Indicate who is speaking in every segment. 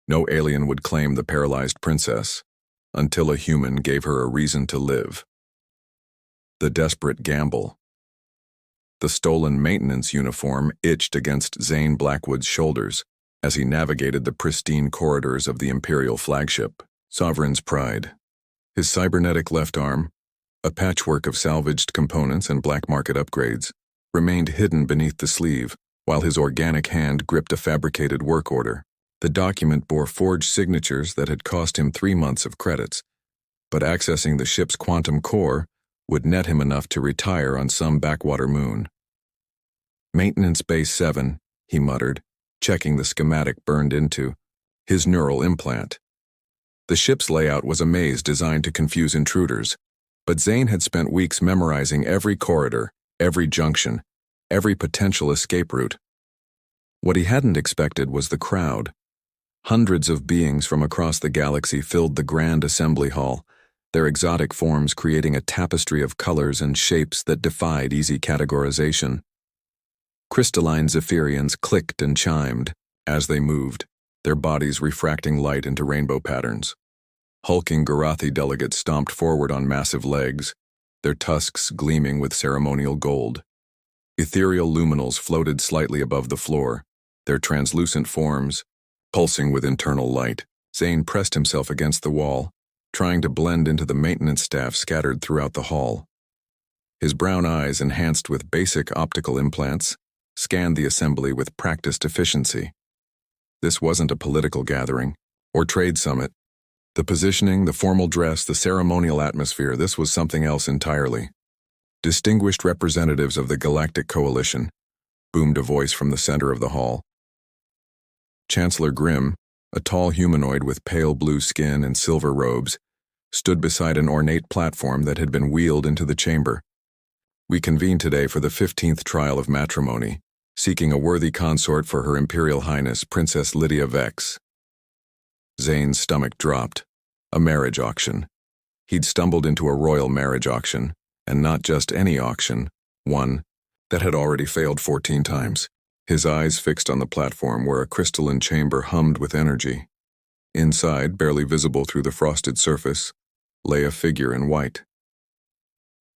Speaker 1: No alien would claim the paralyzed princess until a human gave her a reason to live. The desperate gamble. The stolen maintenance uniform itched against Zane Blackwood's shoulders as he navigated the pristine corridors of the Imperial flagship, Sovereign's Pride. His cybernetic left arm, a patchwork of salvaged components and black market upgrades, remained hidden beneath the sleeve, while his organic hand gripped a fabricated work order. The document bore forged signatures that had cost him 3 months of credits, but accessing the ship's quantum core would net him enough to retire on some backwater moon. Maintenance Base 7, he muttered, checking the schematic burned into his neural implant. The ship's layout was a maze designed to confuse intruders, but Zane had spent weeks memorizing every corridor, every junction, every potential escape route. What he hadn't expected was the crowd. Hundreds of beings from across the galaxy filled the grand assembly hall, their exotic forms creating a tapestry of colors and shapes that defied easy categorization. Crystalline Zephyrians clicked and chimed as they moved, their bodies refracting light into rainbow patterns. Hulking Garathi delegates stomped forward on massive legs, their tusks gleaming with ceremonial gold. Ethereal luminals floated slightly above the floor, their translucent forms pulsing with internal light. Zane pressed himself against the wall, trying to blend into the maintenance staff scattered throughout the hall. His brown eyes, enhanced with basic optical implants, scanned the assembly with practiced efficiency. This wasn't a political gathering or trade summit. The positioning, the formal dress, the ceremonial atmosphere, this was something else entirely. Distinguished representatives of the Galactic Coalition, boomed a voice from the center of the hall. Chancellor Grimm, a tall humanoid with pale blue skin and silver robes, stood beside an ornate platform that had been wheeled into the chamber. We convene today for the 15th trial of matrimony, seeking a worthy consort for Her Imperial Highness Princess Lydia Vex. Zane's stomach dropped. A marriage auction. He'd stumbled into a royal marriage auction, and not just any auction, one that had already failed 14 times. His eyes fixed on the platform where a crystalline chamber hummed with energy. Inside, barely visible through the frosted surface, lay a figure in white.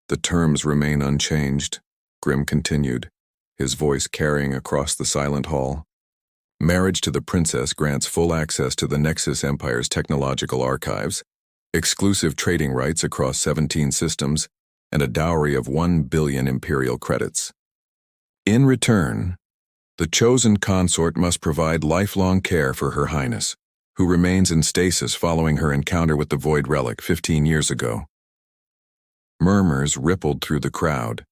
Speaker 1: The terms remain unchanged, Grimm continued, his voice carrying across the silent hall. Marriage to the princess grants full access to the Nexus Empire's technological archives, exclusive trading rights across 17 systems, and a dowry of 1 billion Imperial credits. In return, the chosen consort must provide lifelong care for Her Highness, who remains in stasis following her encounter with the Void Relic 15 years ago. Murmurs rippled through the crowd.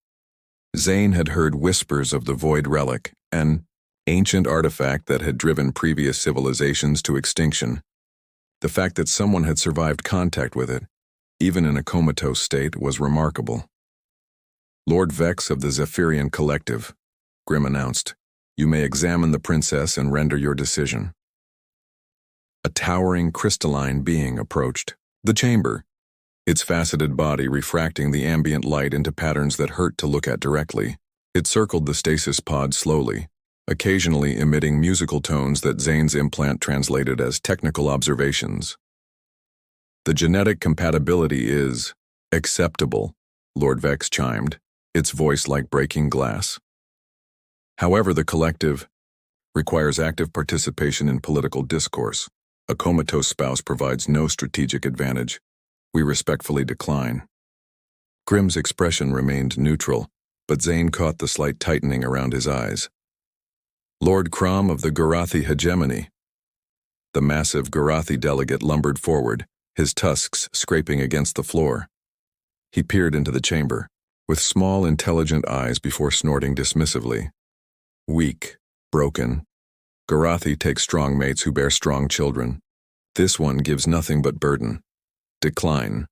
Speaker 1: Zane had heard whispers of the Void Relic, an ancient artifact that had driven previous civilizations to extinction. The fact that someone had survived contact with it, even in a comatose state, was remarkable. Lord Vex of the Zephyrian Collective, Grimm announced, you may examine the princess and render your decision. A towering crystalline being approached the chamber, its faceted body refracting the ambient light into patterns that hurt to look at directly. It circled the stasis pod slowly, occasionally emitting musical tones that Zane's implant translated as technical observations. The genetic compatibility is acceptable, Lord Vex chimed, its voice like breaking glass. However, the collective requires active participation in political discourse. A comatose spouse provides no strategic advantage. We respectfully decline. Grimm's expression remained neutral, but Zane caught the slight tightening around his eyes. Lord Crom of the Garathi hegemony. The massive Garathi delegate lumbered forward, his tusks scraping against the floor. He peered into the chamber, with small, intelligent eyes before snorting dismissively. Weak, broken. Garathi takes strong mates who bear strong children. This one gives nothing but burden. Decline.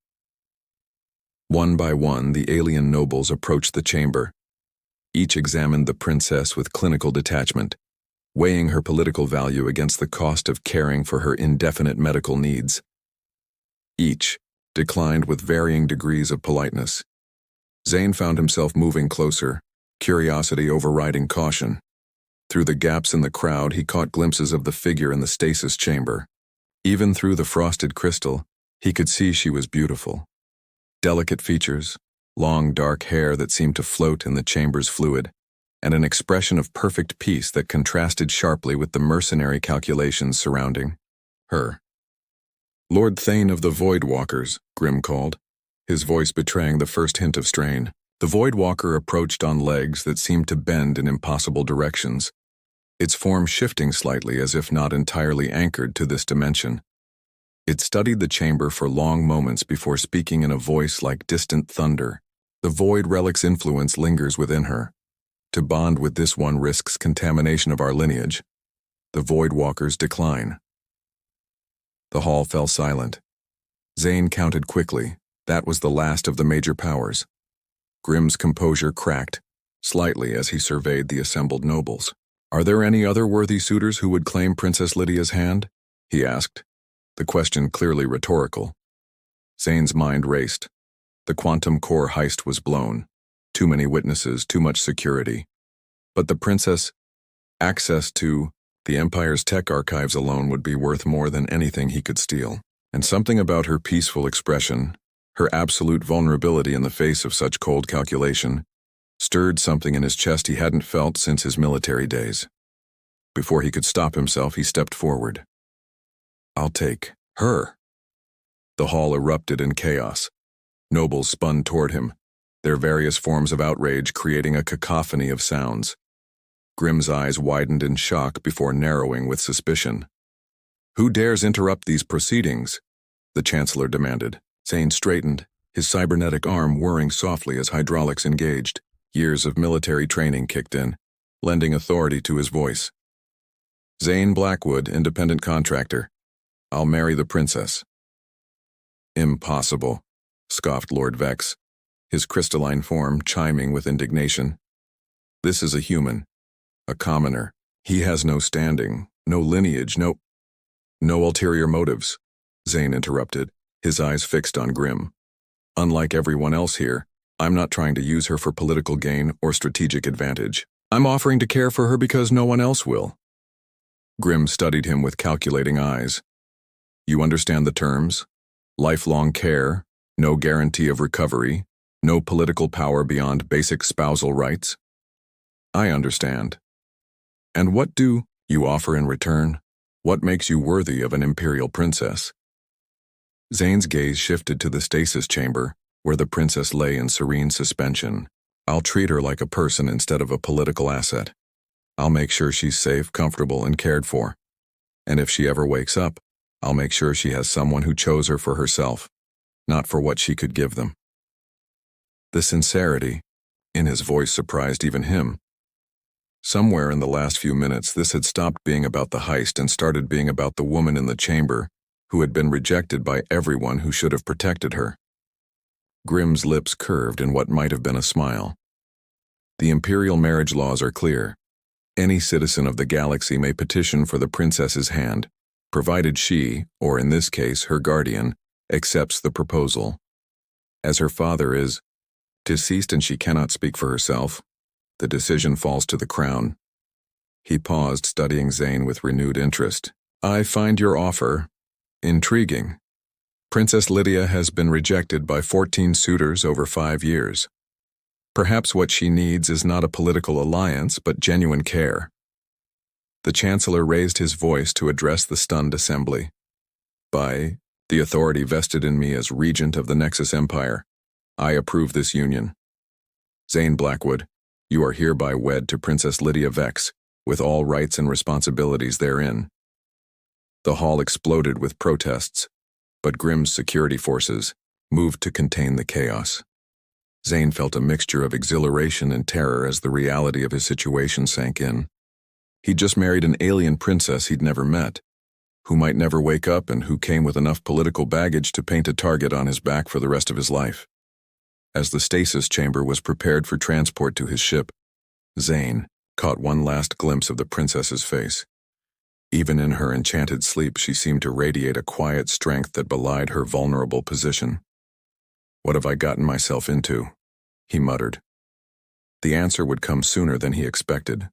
Speaker 1: One by one, the alien nobles approached the chamber. Each examined the princess with clinical detachment, weighing her political value against the cost of caring for her indefinite medical needs. Each declined with varying degrees of politeness. Zane found himself moving closer, curiosity overriding caution. Through the gaps in the crowd, he caught glimpses of the figure in the stasis chamber, Even through the frosted crystal, he could see she was beautiful. Delicate features, long dark hair that seemed to float in the chamber's fluid, and an expression of perfect peace that contrasted sharply with the mercenary calculations surrounding her. "Lord Thane of the Void Walkers," Grim called, his voice betraying the first hint of strain. The Void Walker approached on legs that seemed to bend in impossible directions, its form shifting slightly as if not entirely anchored to this dimension. It studied the chamber for long moments before speaking in a voice like distant thunder. "The Void Relic's influence lingers within her. To bond with this one risks contamination of our lineage. The Void Walkers decline." The hall fell silent. Zane counted quickly. That was the last of the major powers. Grim's composure cracked slightly as he surveyed the assembled nobles. "Are there any other worthy suitors who would claim Princess Lydia's hand?" he asked, the question clearly rhetorical. Zane's mind raced. The quantum core heist was blown. Too many witnesses, too much security. But the princess, access to the Empire's tech archives alone would be worth more than anything he could steal. And something about her peaceful expression, her absolute vulnerability in the face of such cold calculation, stirred something in his chest he hadn't felt since his military days. Before he could stop himself, he stepped forward. "I'll take her." The hall erupted in chaos. Nobles spun toward him, their various forms of outrage creating a cacophony of sounds. Grim's eyes widened in shock before narrowing with suspicion. "Who dares interrupt these proceedings?" the Chancellor demanded. Zane straightened, his cybernetic arm whirring softly as hydraulics engaged. Years of military training kicked in, lending authority to his voice. "Zane Blackwood, independent contractor. I'll marry the princess." "Impossible," scoffed Lord Vex, his crystalline form chiming with indignation. "This is a human, a commoner. He has no standing, no lineage, no ulterior motives," Zane interrupted, his eyes fixed on Grim. "Unlike everyone else here, I'm not trying to use her for political gain or strategic advantage. I'm offering to care for her because no one else will." Grim studied him with calculating eyes. "You understand the terms? Lifelong care, no guarantee of recovery, no political power beyond basic spousal rights?" "I understand." "And what do you offer in return? What makes you worthy of an imperial princess?" Zane's gaze shifted to the stasis chamber, where the princess lay in serene suspension. "I'll treat her like a person instead of a political asset. I'll make sure she's safe, comfortable, and cared for. And if she ever wakes up, I'll make sure she has someone who chose her for herself, not for what she could give them." The sincerity in his voice surprised even him. Somewhere in the last few minutes, this had stopped being about the heist and started being about the woman in the chamber who had been rejected by everyone who should have protected her. Grim's lips curved in what might have been a smile. "The imperial marriage laws are clear. Any citizen of the galaxy may petition for the princess's hand, provided she, or in this case her guardian, accepts the proposal. As her father is deceased and she cannot speak for herself, the decision falls to the crown." He paused, studying Zane with renewed interest. "I find your offer intriguing. Princess Lydia has been rejected by 14 suitors over 5 years. Perhaps what she needs is not a political alliance, but genuine care." The Chancellor raised his voice to address the stunned assembly. "By the authority vested in me as regent of the Nexus Empire, I approve this union. Zane Blackwood, you are hereby wed to Princess Lydia Vex, with all rights and responsibilities therein." The hall exploded with protests, but Grim's security forces moved to contain the chaos. Zane felt a mixture of exhilaration and terror as the reality of his situation sank in. He'd just married an alien princess he'd never met, who might never wake up and who came with enough political baggage to paint a target on his back for the rest of his life. As the stasis chamber was prepared for transport to his ship, Zane caught one last glimpse of the princess's face. Even in her enchanted sleep, she seemed to radiate a quiet strength that belied her vulnerable position. "What have I gotten myself into?" he muttered. The answer would come sooner than he expected.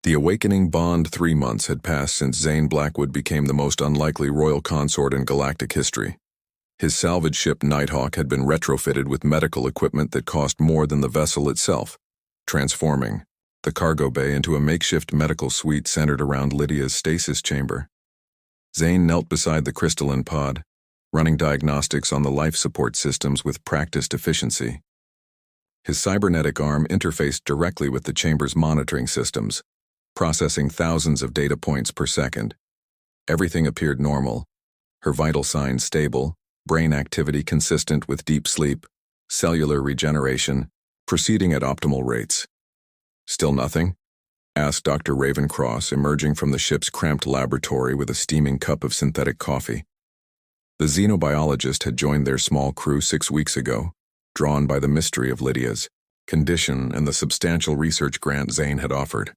Speaker 1: The awakening bond 3 months had passed since Zane Blackwood became the most unlikely royal consort in galactic history. His salvage ship Nighthawk had been retrofitted with medical equipment that cost more than the vessel itself, transforming the cargo bay into a makeshift medical suite centered around Lydia's stasis chamber. Zane knelt beside the crystalline pod, running diagnostics on the life support systems with practiced efficiency. His cybernetic arm interfaced directly with the chamber's monitoring systems, processing thousands of data points per second. Everything appeared normal, her vital signs stable, brain activity consistent with deep sleep, cellular regeneration, proceeding at optimal rates. "Still nothing?" asked Dr. Ravencross, emerging from the ship's cramped laboratory with a steaming cup of synthetic coffee. The xenobiologist had joined their small crew 6 weeks ago, drawn by the mystery of Lydia's condition and the substantial research grant Zane had offered.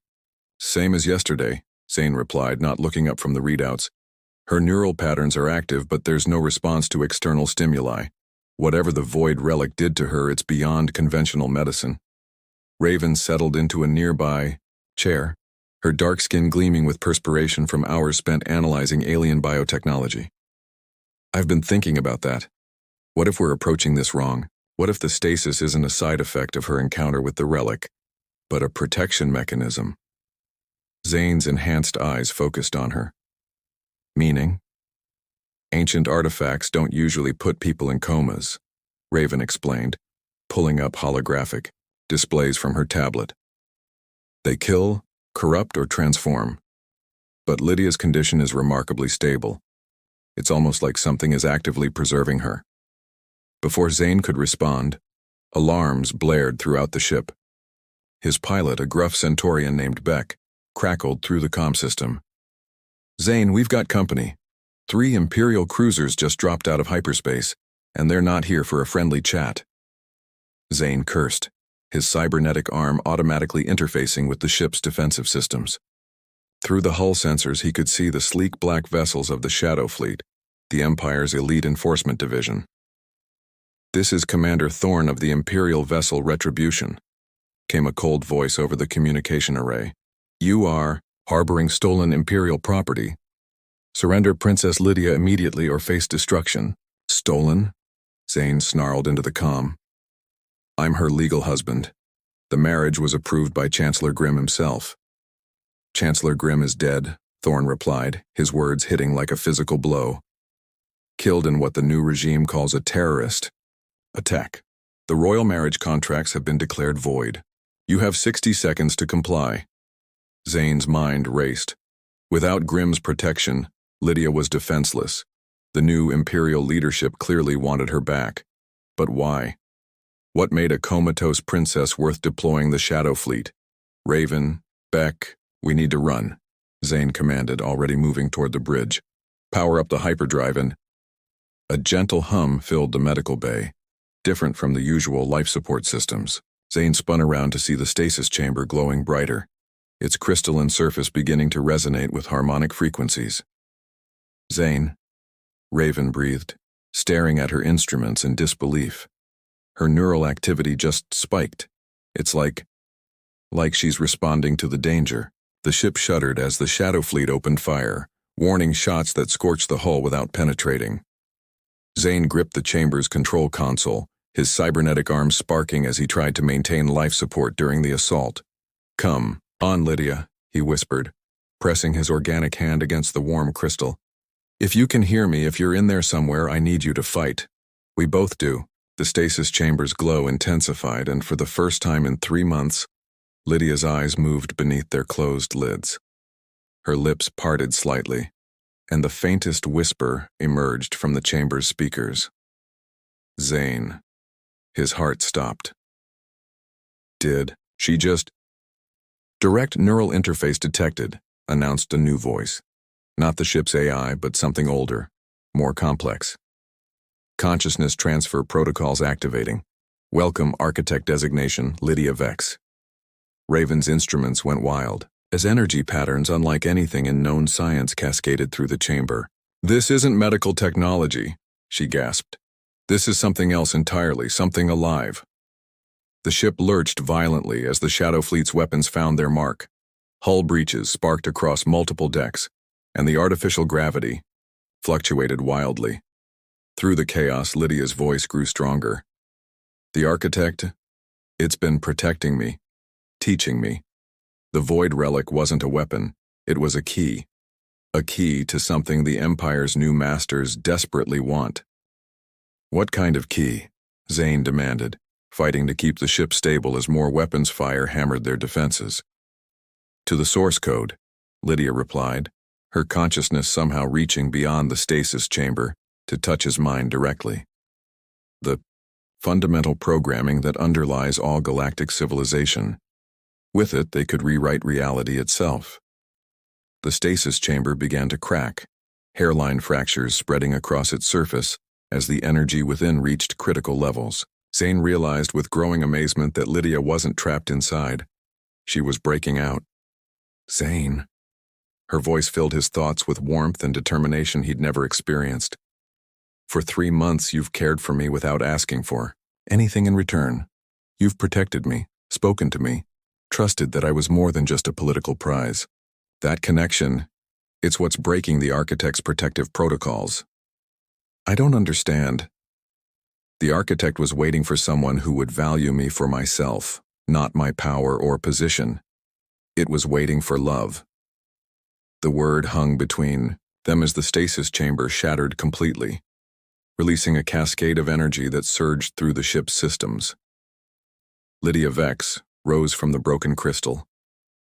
Speaker 1: "Same as yesterday," Zane replied, not looking up from the readouts. "Her neural patterns are active, but there's no response to external stimuli. Whatever the void relic did to her, it's beyond conventional medicine." Raven settled into a nearby chair, her dark skin gleaming with perspiration from hours spent analyzing alien biotechnology. "I've been thinking about that. What if we're approaching this wrong? What if the stasis isn't a side effect of her encounter with the relic, but a protection mechanism?" Zane's enhanced eyes focused on her. "Meaning?" "Ancient artifacts don't usually put people in comas," Raven explained, pulling up holographic displays from her tablet. "They kill, corrupt, or transform. But Lydia's condition is remarkably stable. It's almost like something is actively preserving her." Before Zane could respond, alarms blared throughout the ship. His pilot, a gruff Centaurian named Beck, crackled through the comm system. "Zane, we've got company. 3 Imperial cruisers just dropped out of hyperspace, and they're not here for a friendly chat." Zane cursed, his cybernetic arm automatically interfacing with the ship's defensive systems. Through the hull sensors, he could see the sleek black vessels of the Shadow Fleet, the Empire's elite enforcement division. "This is Commander Thorne of the Imperial vessel Retribution," came a cold voice over the communication array. "You are harboring stolen Imperial property. Surrender Princess Lydia immediately or face destruction." "Stolen?" Zane snarled into the comm. "I'm her legal husband. The marriage was approved by Chancellor Grimm himself." "Chancellor Grimm is dead," Thorne replied, his words hitting like a physical blow. "Killed in what the new regime calls a terrorist attack. The royal marriage contracts have been declared void. You have 60 seconds to comply." Zane's mind raced. Without Grimm's protection, Lydia was defenseless. The new Imperial leadership clearly wanted her back. But why? What made a comatose princess worth deploying the Shadow Fleet? "Raven, Beck, we need to run," Zane commanded, already moving toward the bridge. "Power up the hyperdrive and—" A gentle hum filled the medical bay, different from the usual life support systems. Zane spun around to see the stasis chamber glowing brighter, its crystalline surface beginning to resonate with harmonic frequencies. "Zane," Raven breathed, staring at her instruments in disbelief. Her neural activity just spiked. It's like she's responding to the danger. The ship shuddered as the Shadow Fleet opened fire, warning shots that scorched the hull without penetrating. Zane gripped the chamber's control console, his cybernetic arm sparking as he tried to maintain life support during the assault. "Come on, Lydia," he whispered, pressing his organic hand against the warm crystal. "If you can hear me, if you're in there somewhere, I need you to fight." "We both do." The stasis chamber's glow intensified, and for the first time in 3 months, Lydia's eyes moved beneath their closed lids. Her lips parted slightly, and the faintest whisper emerged from the chamber's speakers. "Zane." His heart stopped. "Did she just—" "Direct neural interface detected," announced a new voice. Not the ship's AI, but something older, more complex. "Consciousness transfer protocols activating. Welcome architect designation Lydia Vex." Raven's instruments went wild, as energy patterns unlike anything in known science cascaded through the chamber. "This isn't medical technology," she gasped. "This is something else entirely, something alive." The ship lurched violently as the Shadow Fleet's weapons found their mark. Hull breaches sparked across multiple decks, and the artificial gravity fluctuated wildly. Through the chaos, Lydia's voice grew stronger. The architect, it's been protecting me, teaching me. The void relic wasn't a weapon, it was a key to something the Empire's new masters desperately want. What kind of key? Zane demanded, fighting to keep the ship stable as more weapons fire hammered their defenses. To the source code, Lydia replied, her consciousness somehow reaching beyond the stasis chamber to touch his mind directly. The fundamental programming that underlies all galactic civilization. With it, they could rewrite reality itself. The stasis chamber began to crack, hairline fractures spreading across its surface as the energy within reached critical levels. Zane realized with growing amazement that Lydia wasn't trapped inside. She was breaking out. Zane. Her voice filled his thoughts with warmth and determination he'd never experienced. For 3 months you've cared for me without asking for anything in return. You've protected me, spoken to me, trusted that I was more than just a political prize. That connection, it's what's breaking the architect's protective protocols. I don't understand. The architect was waiting for someone who would value me for myself, not my power or position. It was waiting for love. The word hung between them as the stasis chamber shattered completely, releasing a cascade of energy that surged through the ship's systems. Lydia Vex rose from the broken crystal,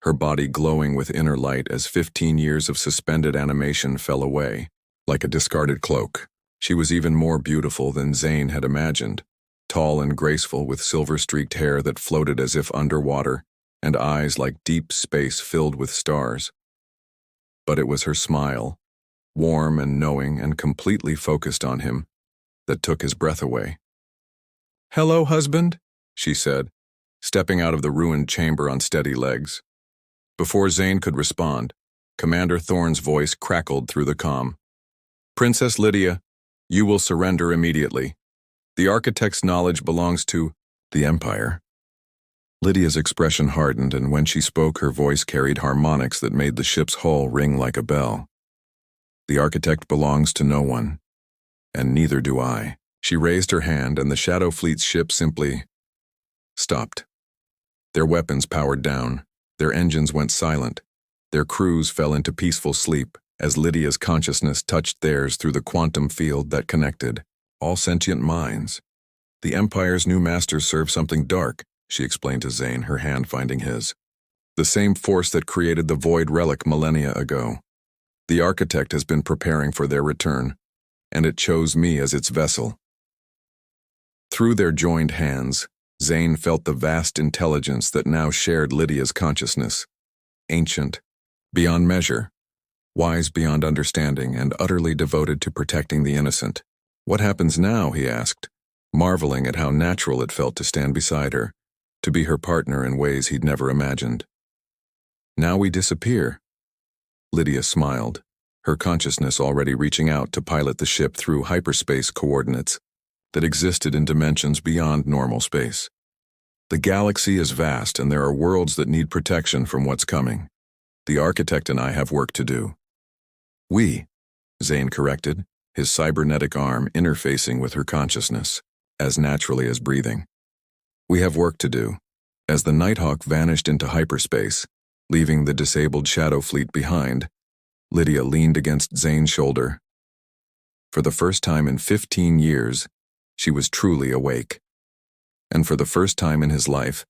Speaker 1: her body glowing with inner light as 15 years of suspended animation fell away, like a discarded cloak. She was even more beautiful than Zane had imagined, tall and graceful with silver-streaked hair that floated as if underwater, and eyes like deep space filled with stars. But it was her smile, warm and knowing and completely focused on him, that took his breath away. "Hello, husband," she said, stepping out of the ruined chamber on steady legs. Before Zane could respond, Commander Thorne's voice crackled through the comm. "Princess Lydia, you will surrender immediately. The architect's knowledge belongs to the Empire." Lydia's expression hardened, and when she spoke, her voice carried harmonics that made the ship's hull ring like a bell. "The architect belongs to no one, and neither do I." She raised her hand, and the Shadow Fleet's ship simply stopped. Their weapons powered down, their engines went silent, their crews fell into peaceful sleep as Lydia's consciousness touched theirs through the quantum field that connected all sentient minds. "The Empire's new masters serve something dark," she explained to Zane, her hand finding his. "The same force that created the void relic millennia ago. The architect has been preparing for their return, and it chose me as its vessel." Through their joined hands, Zane felt the vast intelligence that now shared Lydia's consciousness. Ancient, beyond measure, wise beyond understanding, and utterly devoted to protecting the innocent. "What happens now?" he asked, marveling at how natural it felt to stand beside her, to be her partner in ways he'd never imagined. "Now we disappear." Lydia smiled, her consciousness already reaching out to pilot the ship through hyperspace coordinates that existed in dimensions beyond normal space. "The galaxy is vast, and there are worlds that need protection from what's coming. The architect and I have work to do." "We," Zane corrected, his cybernetic arm interfacing with her consciousness, as naturally as breathing. "We have work to do." As the Nighthawk vanished into hyperspace, leaving the disabled Shadow Fleet behind, Lydia leaned against Zane's shoulder. For the first time in 15 years, she was truly awake. And for the first time in his life,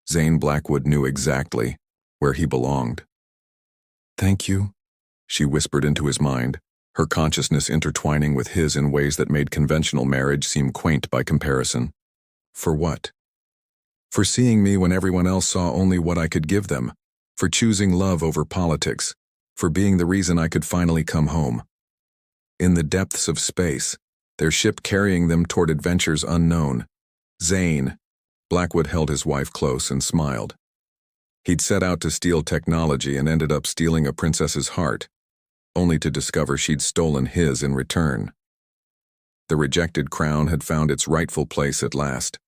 Speaker 1: Zane Blackwood knew exactly where he belonged. "Thank you," she whispered into his mind, her consciousness intertwining with his in ways that made conventional marriage seem quaint by comparison. "For what?" "For seeing me when everyone else saw only what I could give them, for choosing love over politics, for being the reason I could finally come home." In the depths of space, their ship carrying them toward adventures unknown, Zane Blackwood held his wife close and smiled. He'd set out to steal technology and ended up stealing a princess's heart, only to discover she'd stolen his in return. The rejected crown had found its rightful place at last.